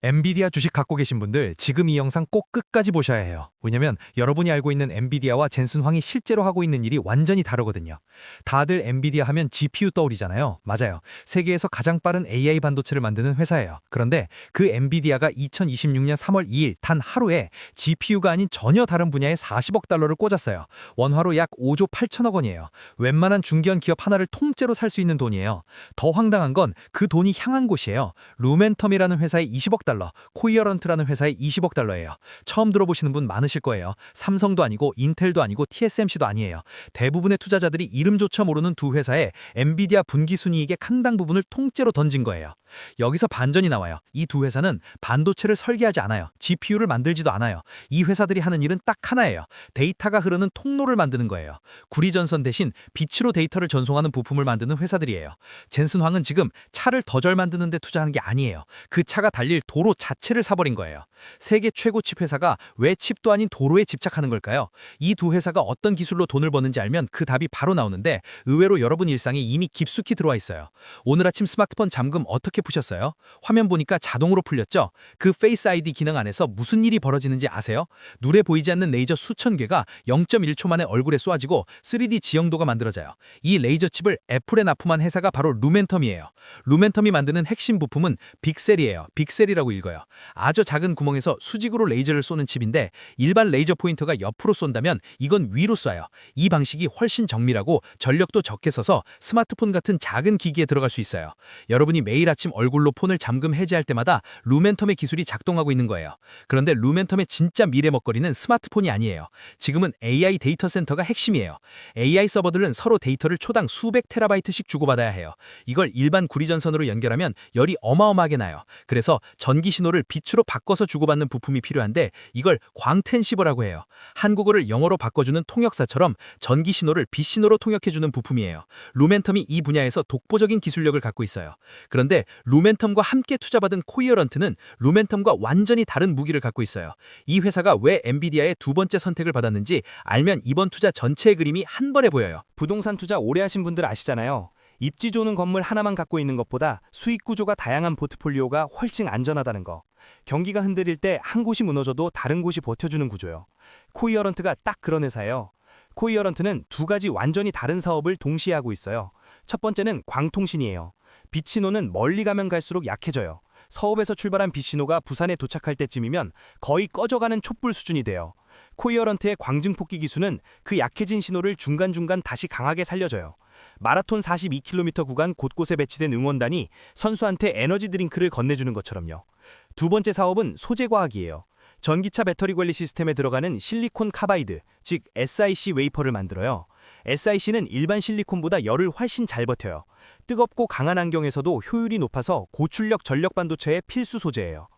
엔비디아 주식 갖고 계신 분들 지금 이 영상 꼭 끝까지 보셔야 해요. 왜냐면 여러분이 알고 있는 엔비디아와 젠슨 황이 실제로 하고 있는 일이 완전히 다르거든요. 다들 엔비디아 하면 GPU 떠오르잖아요. 맞아요. 세계에서 가장 빠른 AI 반도체를 만드는 회사예요. 그런데 그 엔비디아가 2026년 3월 2일 단 하루에 GPU가 아닌 전혀 다른 분야에 40억 달러를 꽂았어요. 원화로 약 5조 8천억 원이에요. 웬만한 중견 기업 하나를 통째로 살 수 있는 돈이에요. 더 황당한 건 그 돈이 향한 곳이에요. 루멘텀이라는 회사의 20억 달러, 코이어런트라는 회사의 20억 달러예요. 처음 들어보시는 분 많으실 거예요. 삼성도 아니고 인텔도 아니고 TSMC도 아니에요. 대부분의 투자자들이 이름조차 모르는 두 회사에 엔비디아 분기순이익의 칸당 부분을 통째로 던진 거예요. 여기서 반전이 나와요. 이 두 회사는 반도체를 설계하지 않아요. GPU를 만들지도 않아요. 이 회사들이 하는 일은 딱 하나예요. 데이터가 흐르는 통로를 만드는 거예요. 구리전선 대신 빛으로 데이터를 전송하는 부품을 만드는 회사들이에요. 젠슨 황은 지금 차를 더 잘 만드는 데 투자하는 게 아니에요. 그 차가 달릴 도로 자체를 사버린 거예요. 세계 최고 칩 회사가 왜 칩도 아닌 도로에 집착하는 걸까요? 이 두 회사가 어떤 기술로 돈을 버는지 알면 그 답이 바로 나오는데 의외로 여러분 일상에 이미 깊숙이 들어와 있어요. 오늘 아침 스마트폰 잠금 어떻게 푸셨어요? 화면 보니까 자동으로 풀렸죠? 그 페이스 아이디 기능 안에서 무슨 일이 벌어지는지 아세요? 눈에 보이지 않는 레이저 수천 개가 0.1초 만에 얼굴에 쏘아지고 3D 지형도가 만들어져요. 이 레이저 칩을 애플에 납품한 회사가 바로 루멘텀이에요. 루멘텀이 만드는 핵심 부품은 빅셀이에요. 빅셀이라고 읽어요. 아주 작은 구멍에서 수직으로 레이저를 쏘는 칩인데 일반 레이저 포인터가 옆으로 쏜다면 이건 위로 쏴요. 이 방식이 훨씬 정밀하고 전력도 적게 써서 스마트폰 같은 작은 기기에 들어갈 수 있어요. 여러분이 매일 아침 얼굴로 폰을 잠금 해제할 때마다 루멘텀의 기술이 작동하고 있는 거예요. 그런데 루멘텀의 진짜 미래 먹거리는 스마트폰이 아니에요. 지금은 AI 데이터 센터가 핵심이에요. AI 서버들은 서로 데이터를 초당 수백 테라바이트씩 주고받아야 해요. 이걸 일반 구리전선으로 연결하면 열이 어마어마하게 나요. 그래서 전기 신호를 빛으로 바꿔서 주고받는 부품이 필요한데 이걸 광텐시버라고 해요. 한국어를 영어로 바꿔주는 통역사처럼 전기 신호를 빛 신호로 통역해주는 부품이에요. 루멘텀이 이 분야에서 독보적인 기술력을 갖고 있어요. 그런데 루멘텀과 함께 투자받은 코이어런트는 루멘텀과 완전히 다른 무기를 갖고 있어요. 이 회사가 왜 엔비디아의 두 번째 선택을 받았는지 알면 이번 투자 전체의 그림이 한 번에 보여요. 부동산 투자 오래 하신 분들 아시잖아요. 입지 좋은 건물 하나만 갖고 있는 것보다 수익 구조가 다양한 포트폴리오가 훨씬 안전하다는 거. 경기가 흔들릴 때 한 곳이 무너져도 다른 곳이 버텨주는 구조요. 코이어런트가 딱 그런 회사예요. 코이어런트는 두 가지 완전히 다른 사업을 동시에 하고 있어요. 첫 번째는 광통신이에요. 빛신호는 멀리 가면 갈수록 약해져요. 서울에서 출발한 빛신호가 부산에 도착할 때쯤이면 거의 꺼져가는 촛불 수준이 돼요. 코이어런트의 광증폭기 기술은 그 약해진 신호를 중간중간 다시 강하게 살려줘요. 마라톤 42km 구간 곳곳에 배치된 응원단이 선수한테 에너지 드링크를 건네주는 것처럼요. 두 번째 사업은 소재과학이에요. 전기차 배터리 관리 시스템에 들어가는 실리콘 카바이드, 즉 SiC 웨이퍼를 만들어요. SiC는 일반 실리콘보다 열을 훨씬 잘 버텨요. 뜨겁고 강한 환경에서도 효율이 높아서 고출력 전력 반도체의 필수 소재예요.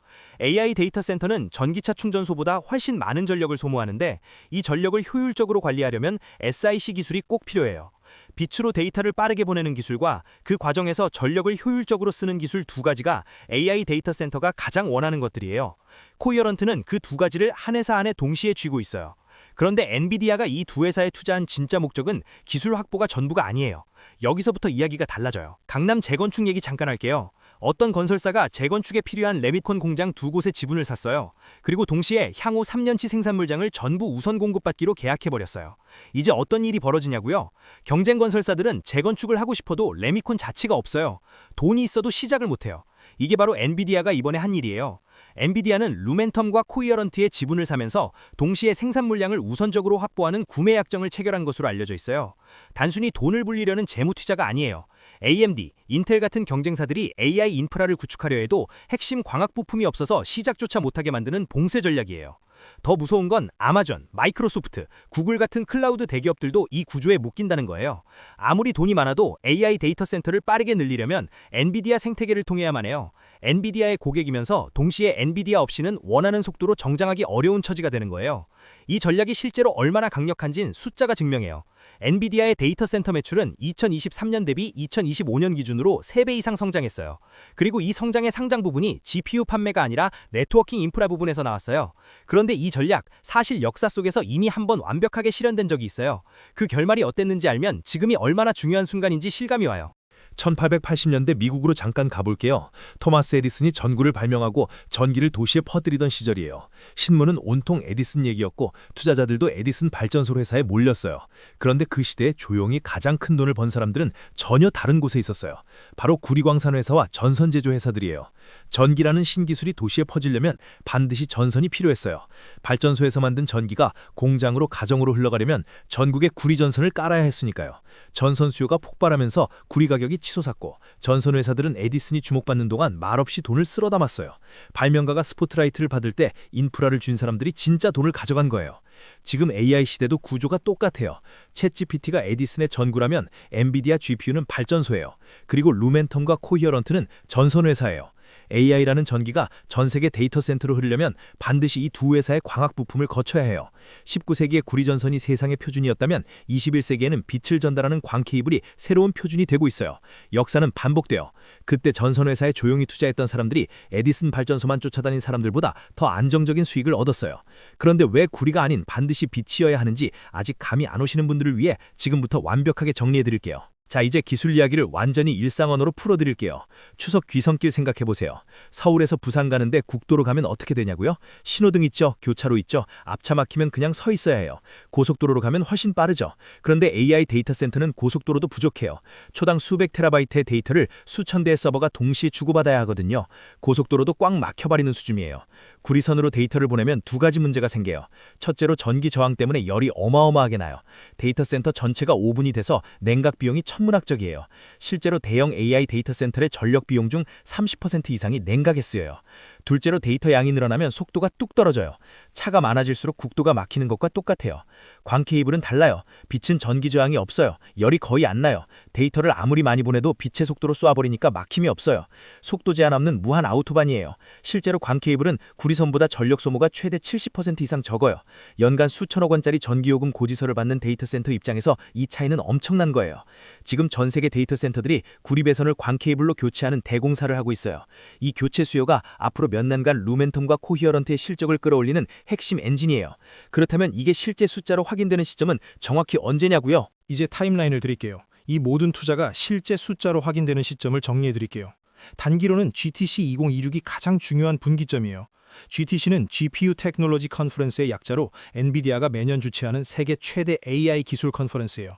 AI 데이터 센터는 전기차 충전소보다 훨씬 많은 전력을 소모하는데 이 전력을 효율적으로 관리하려면 SiC 기술이 꼭 필요해요. 빛으로 데이터를 빠르게 보내는 기술과 그 과정에서 전력을 효율적으로 쓰는 기술 두 가지가 AI 데이터 센터가 가장 원하는 것들이에요. 코이어런트는 그 두 가지를 한 회사 안에 동시에 쥐고 있어요. 그런데 엔비디아가 이 두 회사에 투자한 진짜 목적은 기술 확보가 전부가 아니에요. 여기서부터 이야기가 달라져요. 강남 재건축 얘기 잠깐 할게요. 어떤 건설사가 재건축에 필요한 레미콘 공장 두 곳의 지분을 샀어요. 그리고 동시에 향후 3년치 생산 물량을 전부 우선 공급받기로 계약해버렸어요. 이제 어떤 일이 벌어지냐고요? 경쟁 건설사들은 재건축을 하고 싶어도 레미콘 자체가 없어요. 돈이 있어도 시작을 못해요. 이게 바로 엔비디아가 이번에 한 일이에요. 엔비디아는 루멘텀과 코이어런트의 지분을 사면서 동시에 생산 물량을 우선적으로 확보하는 구매 약정을 체결한 것으로 알려져 있어요. 단순히 돈을 불리려는 재무 투자가 아니에요. AMD, 인텔 같은 경쟁사들이 AI 인프라를 구축하려 해도 핵심 광학 부품이 없어서 시작조차 못하게 만드는 봉쇄 전략이에요. 더 무서운 건 아마존, 마이크로소프트, 구글 같은 클라우드 대기업들도 이 구조에 묶인다는 거예요. 아무리 돈이 많아도 AI 데이터 센터를 빠르게 늘리려면 엔비디아 생태계를 통해야만 해요. 엔비디아의 고객이면서 동시에 엔비디아 없이는 원하는 속도로 정장하기 어려운 처지가 되는 거예요. 이 전략이 실제로 얼마나 강력한진 숫자가 증명해요. 엔비디아의 데이터 센터 매출은 2023년 대비 2025년 기준으로 3배 이상 성장했어요. 그리고 이 성장의 상당 부분이 GPU 판매가 아니라 네트워킹 인프라 부분에서 나왔어요. 그런데 이 전략, 사실 역사 속에서 이미 한번 완벽하게 실현된 적이 있어요. 그 결말이 어땠는지 알면 지금이 얼마나 중요한 순간인지 실감이 와요. 1880년대 미국으로 잠깐 가볼게요. 토마스 에디슨이 전구를 발명하고 전기를 도시에 퍼뜨리던 시절이에요. 신문은 온통 에디슨 얘기였고 투자자들도 에디슨 발전소 회사에 몰렸어요. 그런데 그 시대에 조용히 가장 큰 돈을 번 사람들은 전혀 다른 곳에 있었어요. 바로 구리광산 회사와 전선 제조 회사들이에요. 전기라는 신기술이 도시에 퍼지려면 반드시 전선이 필요했어요. 발전소에서 만든 전기가 공장으로 가정으로 흘러가려면 전국에 구리 전선을 깔아야 했으니까요. 전선 수요가 폭발하면서 구리 가격이 치솟았고 전선 회사들은 에디슨이 주목받는 동안 말없이 돈을 쓸어 담았어요. 발명가가 스포트라이트를 받을 때 인프라를 준 사람들이 진짜 돈을 가져간 거예요. 지금 AI 시대도 구조가 똑같아요. 챗GPT가 에디슨의 전구라면 엔비디아 GPU는 발전소예요. 그리고 루멘텀과 코히어런트는 전선 회사예요. AI라는 전기가 전 세계 데이터 센터로 흐르려면 반드시 이 두 회사의 광학 부품을 거쳐야 해요. 19세기에 구리 전선이 세상의 표준이었다면 21세기에는 빛을 전달하는 광 케이블이 새로운 표준이 되고 있어요. 역사는 반복돼요. 그때 전선 회사에 조용히 투자했던 사람들이 에디슨 발전소만 쫓아다닌 사람들보다 더 안정적인 수익을 얻었어요. 그런데 왜 구리가 아닌 반드시 빛이어야 하는지 아직 감이 안 오시는 분들을 위해 지금부터 완벽하게 정리해 드릴게요. 자, 이제 기술 이야기를 완전히 일상 언어로 풀어드릴게요. 추석 귀성길 생각해보세요. 서울에서 부산 가는데 국도로 가면 어떻게 되냐고요? 신호등 있죠? 교차로 있죠? 앞차 막히면 그냥 서 있어야 해요. 고속도로로 가면 훨씬 빠르죠. 그런데 AI 데이터 센터는 고속도로도 부족해요. 초당 수백 테라바이트의 데이터를 수천 대의 서버가 동시에 주고받아야 하거든요. 고속도로도 꽉 막혀버리는 수준이에요. 구리선으로 데이터를 보내면 두 가지 문제가 생겨요. 첫째로 전기 저항 때문에 열이 어마어마하게 나요. 데이터 센터 전체가 오븐이 돼서 냉각 비용이 천문학적이에요. 실제로 대형 AI 데이터 센터의 전력 비용 중 30% 이상이 냉각에 쓰여요. 둘째로 데이터 양이 늘어나면 속도가 뚝 떨어져요. 차가 많아질수록 국도가 막히는 것과 똑같아요. 광 케이블은 달라요. 빛은 전기 저항이 없어요. 열이 거의 안 나요. 데이터를 아무리 많이 보내도 빛의 속도로 쏘아버리니까 막힘이 없어요. 속도 제한 없는 무한 아우토반이에요. 실제로 광 케이블은 구리선보다 전력 소모가 최대 70% 이상 적어요. 연간 수천억 원짜리 전기요금 고지서를 받는 데이터 센터 입장에서 이 차이는 엄청난 거예요. 지금 전 세계 데이터 센터들이 구리 배선을 광 케이블로 교체하는 대공사를 하고 있어요. 이 교체 수요가 앞으로 몇 년간 루멘텀과 코히어런트의 실적을 끌어올리는 핵심 엔진이에요. 그렇다면 이게 실제 숫자로 확인되는 시점은 정확히 언제냐고요? 이제 타임라인을 드릴게요. 이 모든 투자가 실제 숫자로 확인되는 시점을 정리해 드릴게요. 단기로는 GTC 2026이 가장 중요한 분기점이에요. GTC는 GPU 테크놀로지 컨퍼런스의 약자로 엔비디아가 매년 주최하는 세계 최대 AI 기술 컨퍼런스예요.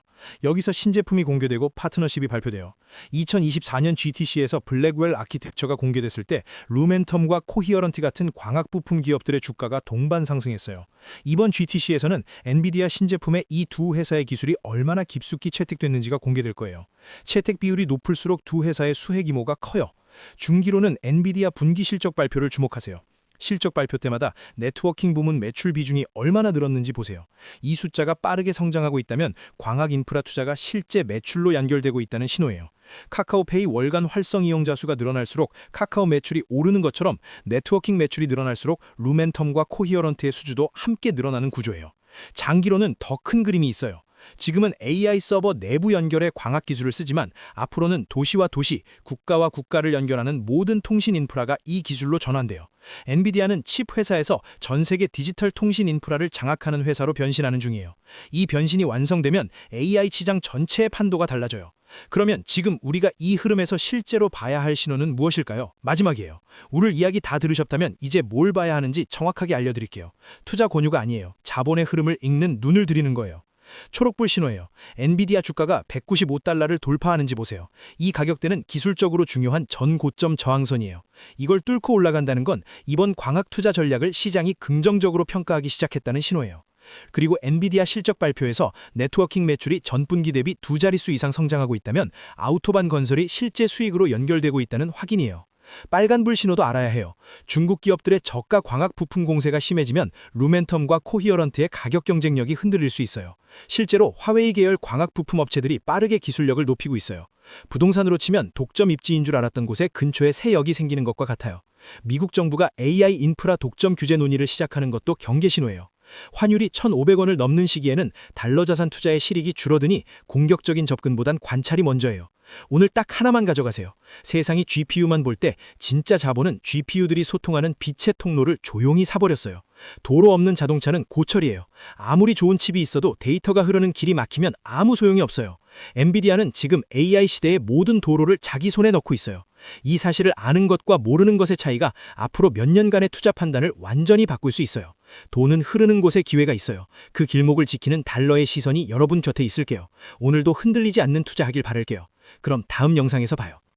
여기서 신제품이 공개되고 파트너십이 발표돼요. 2024년 GTC에서 블랙웰 아키텍처가 공개됐을 때 루멘텀과 코히어런트 같은 광학 부품 기업들의 주가가 동반 상승했어요. 이번 GTC에서는 엔비디아 신제품의 이 두 회사의 기술이 얼마나 깊숙이 채택됐는지가 공개될 거예요. 채택 비율이 높을수록 두 회사의 수혜 규모가 커요. 중기로는 엔비디아 분기 실적 발표를 주목하세요. 실적 발표 때마다 네트워킹 부문 매출 비중이 얼마나 늘었는지 보세요. 이 숫자가 빠르게 성장하고 있다면 광학 인프라 투자가 실제 매출로 연결되고 있다는 신호예요. 카카오페이 월간 활성 이용자 수가 늘어날수록 카카오 매출이 오르는 것처럼 네트워킹 매출이 늘어날수록 루멘텀과 코히어런트의 수주도 함께 늘어나는 구조예요. 장기로는 더 큰 그림이 있어요. 지금은 AI 서버 내부 연결에 광학 기술을 쓰지만 앞으로는 도시와 도시, 국가와 국가를 연결하는 모든 통신 인프라가 이 기술로 전환돼요. 엔비디아는 칩 회사에서 전 세계 디지털 통신 인프라를 장악하는 회사로 변신하는 중이에요. 이 변신이 완성되면 AI 시장 전체의 판도가 달라져요. 그러면 지금 우리가 이 흐름에서 실제로 봐야 할 신호는 무엇일까요? 마지막이에요. 오늘 이야기 다 들으셨다면 이제 뭘 봐야 하는지 정확하게 알려드릴게요. 투자 권유가 아니에요. 자본의 흐름을 읽는 눈을 들이는 거예요. 초록불 신호예요. 엔비디아 주가가 195달러를 돌파하는지 보세요. 이 가격대는 기술적으로 중요한 전고점 저항선이에요. 이걸 뚫고 올라간다는 건 이번 광학 투자 전략을 시장이 긍정적으로 평가하기 시작했다는 신호예요. 그리고 엔비디아 실적 발표에서 네트워킹 매출이 전분기 대비 두 자릿수 이상 성장하고 있다면 아우토반 건설이 실제 수익으로 연결되고 있다는 확인이에요. 빨간불 신호도 알아야 해요. 중국 기업들의 저가 광학 부품 공세가 심해지면 루멘텀과 코히어런트의 가격 경쟁력이 흔들릴 수 있어요. 실제로 화웨이 계열 광학 부품 업체들이 빠르게 기술력을 높이고 있어요. 부동산으로 치면 독점 입지인 줄 알았던 곳에 근처에 새 역이 생기는 것과 같아요. 미국 정부가 AI 인프라 독점 규제 논의를 시작하는 것도 경계 신호예요. 환율이 1,500원을 넘는 시기에는 달러 자산 투자의 실익이 줄어드니 공격적인 접근보단 관찰이 먼저예요. 오늘 딱 하나만 가져가세요. 세상이 GPU만 볼 때 진짜 자본은 GPU들이 소통하는 빛의 통로를 조용히 사버렸어요. 도로 없는 자동차는 고철이에요. 아무리 좋은 칩이 있어도 데이터가 흐르는 길이 막히면 아무 소용이 없어요. 엔비디아는 지금 AI 시대의 모든 도로를 자기 손에 넣고 있어요. 이 사실을 아는 것과 모르는 것의 차이가 앞으로 몇 년간의 투자 판단을 완전히 바꿀 수 있어요. 돈은 흐르는 곳에 기회가 있어요. 그 길목을 지키는 달러의 시선이 여러분 곁에 있을게요. 오늘도 흔들리지 않는 투자하길 바랄게요. 그럼 다음 영상에서 봐요.